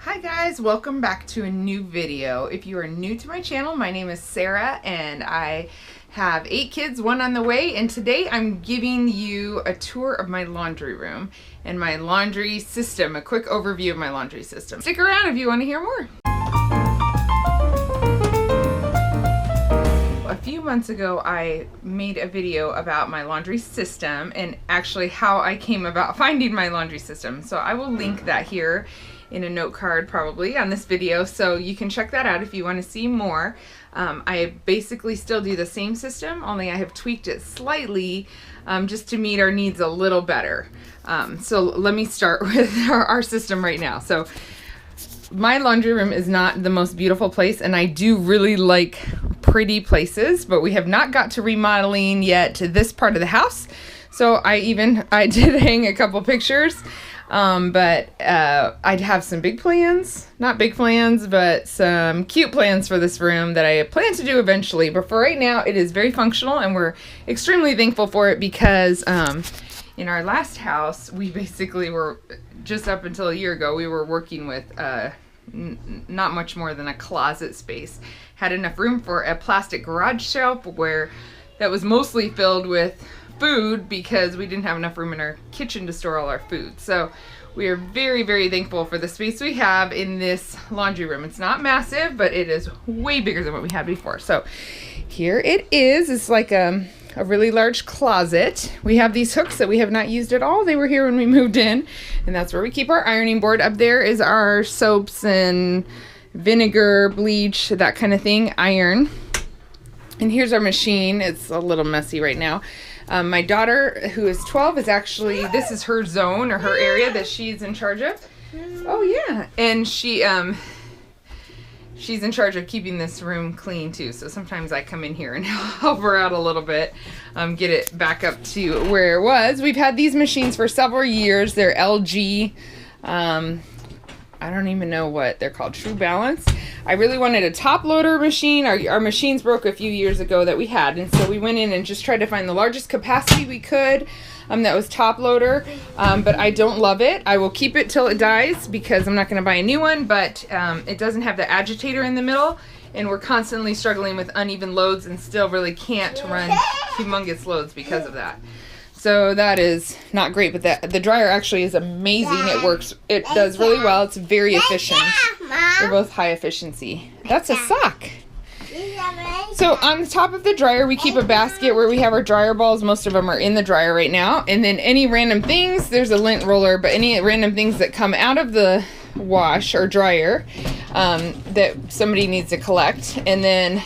Hi guys, welcome back to a new video. If you are new to my channel, my name is Sarah and I have 8 kids, 1 on the way, and today I'm giving you a tour of my laundry room and my laundry system, a quick overview of my laundry system. Stick around if you want to hear more. A few months ago I made a video about my laundry system and actually how I came about finding my laundry system. So I will link that here in a note card probably on this video, so you can check that out if you want to see more. I basically still do the same system, only I have tweaked it slightly just to meet our needs a little better. So let me start with our system right now. So my laundry room is not the most beautiful place, and I do really like pretty places, but we have not got to remodeling yet to this part of the house. So I did hang a couple pictures. But I'd have some big plans, not big plans, but some cute plans for this room that I plan to do eventually. But for right now, it is very functional and we're extremely thankful for it because, in our last house, we basically were, just up until a year ago, we were working with, not much more than a closet space. Had enough room for a plastic garage shelf that was mostly filled with food because we didn't have enough room in our kitchen to store all our food. So we are very, very thankful for the space we have in this laundry room. It's not massive, but it is way bigger than what we had before. So here it is. It's like a really large closet. We have these hooks that we have not used at all. They were here when we moved in, and that's where we keep our ironing board. Up there is our soaps and vinegar, bleach, that kind of thing, iron. And here's our machine. It's a little messy right now. My daughter, who is 12, is actually, this is her zone or her area that she's in charge of. Oh yeah, and she's in charge of keeping this room clean too. So sometimes I come in here and help her out a little bit, get it back up to where it was. We've had these machines for several years. They're LG. I don't even know what they're called, True Balance. I really wanted a top loader machine. Our machines broke a few years ago that we had, and so we went in and just tried to find the largest capacity we could that was top loader, but I don't love it. I will keep it till it dies because I'm not going to buy a new one, but it doesn't have the agitator in the middle, and we're constantly struggling with uneven loads and still really can't run humongous loads because of that. So that is not great, but the dryer actually is amazing. It works. It does really well. It's very efficient. They're both high efficiency. That's a sock. So on the top of the dryer, we keep a basket where we have our dryer balls. Most of them are in the dryer right now. And then any random things, there's a lint roller, but any random things that come out of the wash or dryer that somebody needs to collect. And then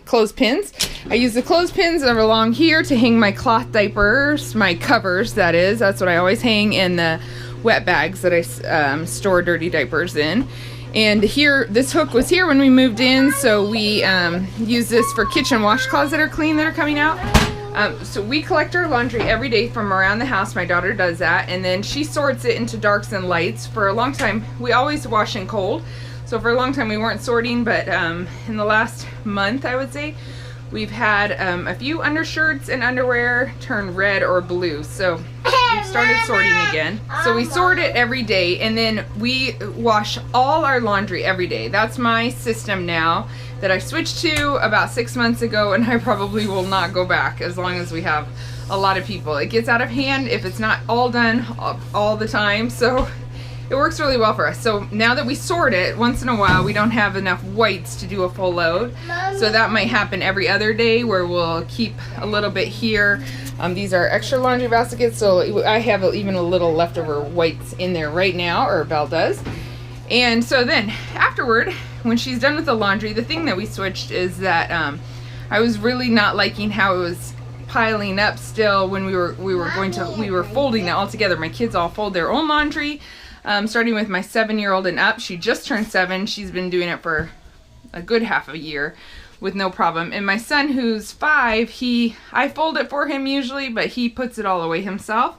clothespins. I use the clothespins that are along here to hang my cloth diapers, my covers, that is. That's what I always hang, in the wet bags that I store dirty diapers in. And here, this hook was here when we moved in, so we use this for kitchen washcloths that are clean that are coming out. So we collect our laundry every day from around the house. My daughter does that, and then she sorts it into darks and lights. For a long time, we always wash in cold. So for a long time we weren't sorting, but in the last month, I would say, we've had a few undershirts and underwear turn red or blue. So we've started sorting again. So we sort it every day, and then we wash all our laundry every day. That's my system now that I switched to about 6 months ago, and I probably will not go back as long as we have a lot of people. It gets out of hand if it's not all done all the time. So it works really well for us. So now that we sort it, once in a while we don't have enough whites to do a full load. So that might happen every other day where we'll keep a little bit here. These are extra laundry baskets, so I have even a little leftover whites in there right now, or Belle does. And so then afterward, when she's done with the laundry, the thing that we switched is that I was really not liking how it was piling up still when we were folding it all together. My kids all fold their own laundry. Starting with my 7-year-old and up. She just turned 7. She's been doing it for a good half a year with no problem. And my son, who's 5, I fold it for him usually, but he puts it all away himself.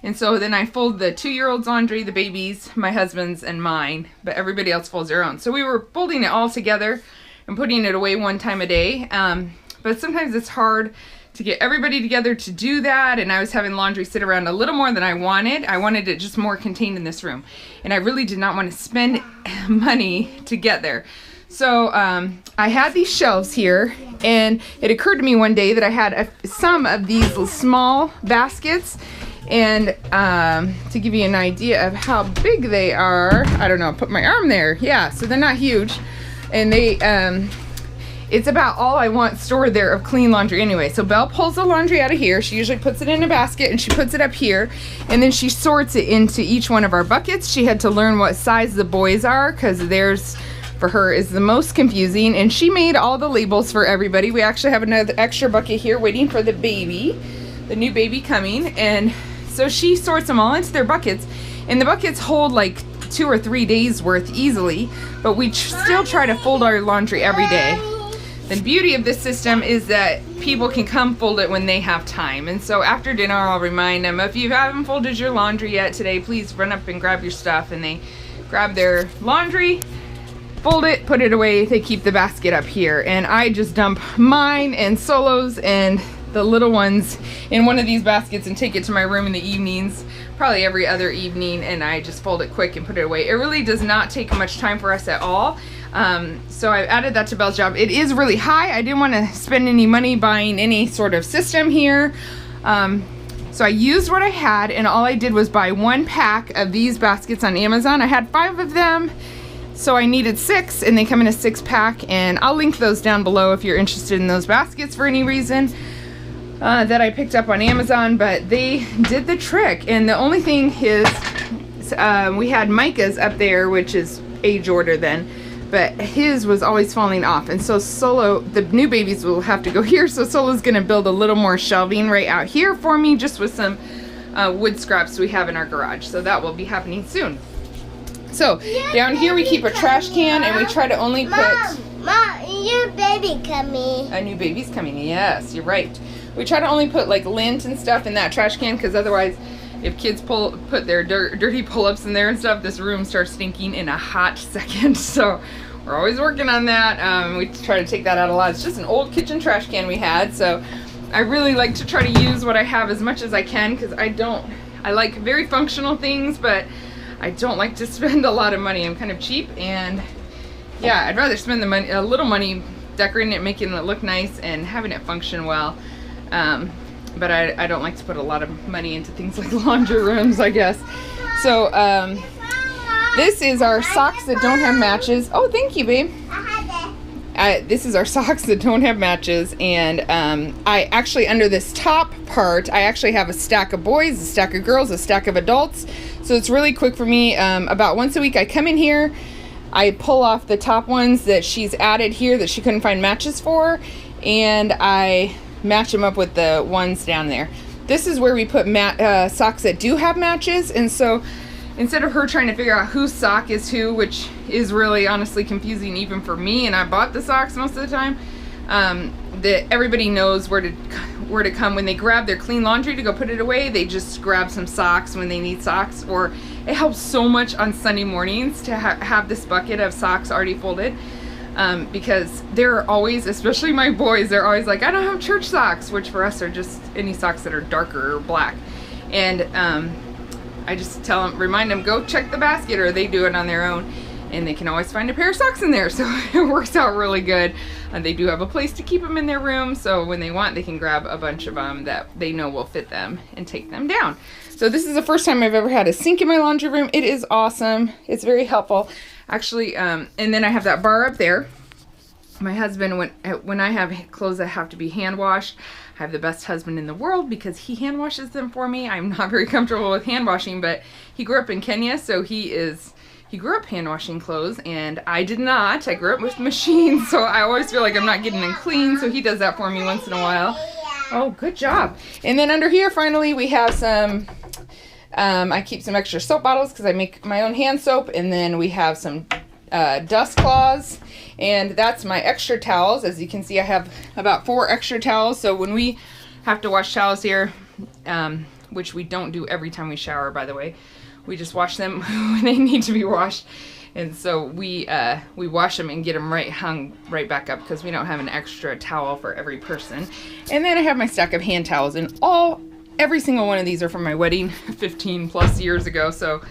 And so then I fold the 2-year-old's laundry, the baby's, my husband's, and mine, but everybody else folds their own. So we were folding it all together and putting it away one time a day. But sometimes it's hard to get everybody together to do that, and I was having laundry sit around a little more than I wanted. I wanted it just more contained in this room, and I really did not want to spend money to get there. So I had these shelves here, and it occurred to me one day that I had some of these small baskets, and to give you an idea of how big they are, I don't know, put my arm there. Yeah, so they're not huge, and they it's about all I want stored there of clean laundry anyway. So Belle pulls the laundry out of here. She usually puts it in a basket and she puts it up here, and then she sorts it into each one of our buckets. She had to learn what size the boys are because theirs for her is the most confusing, and she made all the labels for everybody. We actually have another extra bucket here waiting for the baby, the new baby coming, and so she sorts them all into their buckets, and the buckets hold like 2 or 3 days worth easily, but we still try to fold our laundry every day. The beauty of this system is that people can come fold it when they have time, and so after dinner I'll remind them, if you haven't folded your laundry yet today, please run up and grab your stuff, and they grab their laundry, fold it, put it away. They keep the basket up here, and I just dump mine and Solo's and the little ones in one of these baskets and take it to my room in the evenings, probably every other evening, and I just fold it quick and put it away. It really does not take much time for us at all. So I've added that to Belle's job. It is really high. I didn't want to spend any money buying any sort of system here. So I used what I had, and all I did was buy 1 pack of these baskets on Amazon. I had 5 of them. So I needed 6, and they come in a 6-pack, and I'll link those down below if you're interested in those baskets for any reason that I picked up on Amazon, but they did the trick. And the only thing is we had Micah's up there, which is age order then, but his was always falling off, and so Solo, the new babies will have to go here, so Solo's gonna build a little more shelving right out here for me, just with some wood scraps we have in our garage, so that will be happening soon. So down here we keep a trash can, and we try to only put... Mom, your baby coming. A new baby's coming, yes, you're right. We try to only put like lint and stuff in that trash can, because otherwise if kids put their dirty pull-ups in there and stuff, this room starts stinking in a hot second. So we're always working on that. We try to take that out a lot. It's just an old kitchen trash can we had, so I really like to try to use what I have as much as I can, because I like very functional things, but I don't like to spend a lot of money. I'm kind of cheap, and yeah, I'd rather spend the money, a little money decorating it, making it look nice, and having it function well. But I don't like to put a lot of money into things like laundry rooms, I guess. So this is our socks that don't have matches. Oh, thank you, babe. This is our socks that don't have matches, and I actually, under this top part, I actually have a stack of boys, a stack of girls, a stack of adults, so it's really quick for me. About once a week I come in here, I pull off the top ones that she's added here that she couldn't find matches for, and I match them up with the ones down there. This is where we put socks that do have matches, and so instead of her trying to figure out whose sock is who, which is really honestly confusing even for me, and I bought the socks most of the time, that everybody knows where to come when they grab their clean laundry to go put it away. They just grab some socks when they need socks, or it helps so much on Sunday mornings to have this bucket of socks already folded, because they're always, especially my boys, they're always like, I don't have church socks, which for us are just any socks that are darker or black, and I just tell them, remind them, go check the basket, or they do it on their own, and they can always find a pair of socks in there, so it works out really good. And they do have a place to keep them in their room, so when they want, they can grab a bunch of them that they know will fit them and take them down. So this is the first time I've ever had a sink in my laundry room. It is awesome. It's very helpful, actually. And then I have that bar up there. My husband, when I have clothes that have to be hand washed, I have the best husband in the world because he hand washes them for me. I'm not very comfortable with hand washing, but he grew up in Kenya, so he grew up hand washing clothes, and I did not. I grew up with machines, so I always feel like I'm not getting them clean, so he does that for me once in a while. Oh, good job. And then under here, finally, we have some, I keep some extra soap bottles because I make my own hand soap, and then we have some dust cloths, and that's my extra towels. As you can see, I have about 4 extra towels, so when we have to wash towels here, which we don't do every time we shower, by the way, we just wash them when they need to be washed. And so we wash them and get them hung right back up because we don't have an extra towel for every person. And then I have my stack of hand towels, and every single one of these are from my wedding 15 plus years ago. So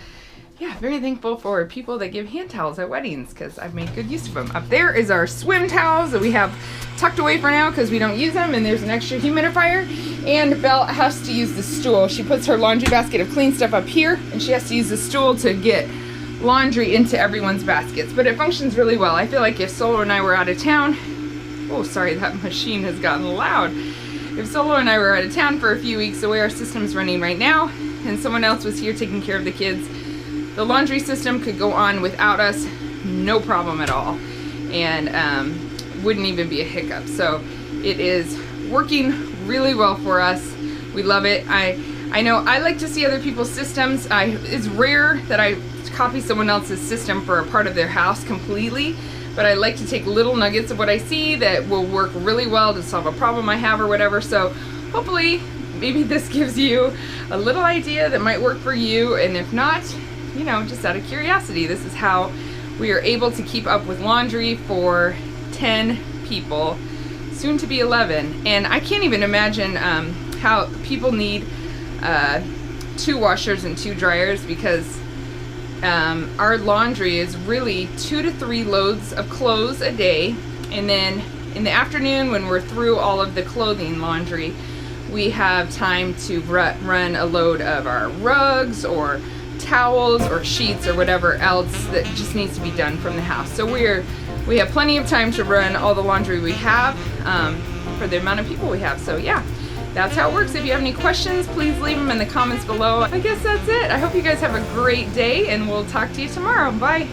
yeah, very thankful for people that give hand towels at weddings because I've made good use of them. Up there is our swim towels that we have tucked away for now because we don't use them, and there's an extra humidifier. And Belle has to use the stool. She puts her laundry basket of clean stuff up here, and she has to use the stool to get laundry into everyone's baskets. But it functions really well. I feel like if Solo and I were out of town, oh sorry, that machine has gotten loud. If Solo and I were out of town for a few weeks, the way our system's running right now, and someone else was here taking care of the kids, the laundry system could go on without us, no problem at all, and wouldn't even be a hiccup. So it is working really well for us. We love it. I know I like to see other people's systems. It's rare that I copy someone else's system for a part of their house completely, but I like to take little nuggets of what I see that will work really well to solve a problem I have or whatever. So hopefully maybe this gives you a little idea that might work for you, and if not, you know, just out of curiosity, this is how we are able to keep up with laundry for 10 people, soon to be 11. And I can't even imagine how people need 2 washers and 2 dryers, because our laundry is really 2 to 3 loads of clothes a day. And then in the afternoon, when we're through all of the clothing laundry, we have time to run a load of our rugs or towels or sheets or whatever else that just needs to be done from the house. So we have plenty of time to run all the laundry we have for the amount of people we have. So yeah, that's how it works. If you have any questions, please leave them in the comments below. I guess that's it. I hope you guys have a great day, and we'll talk to you tomorrow. Bye.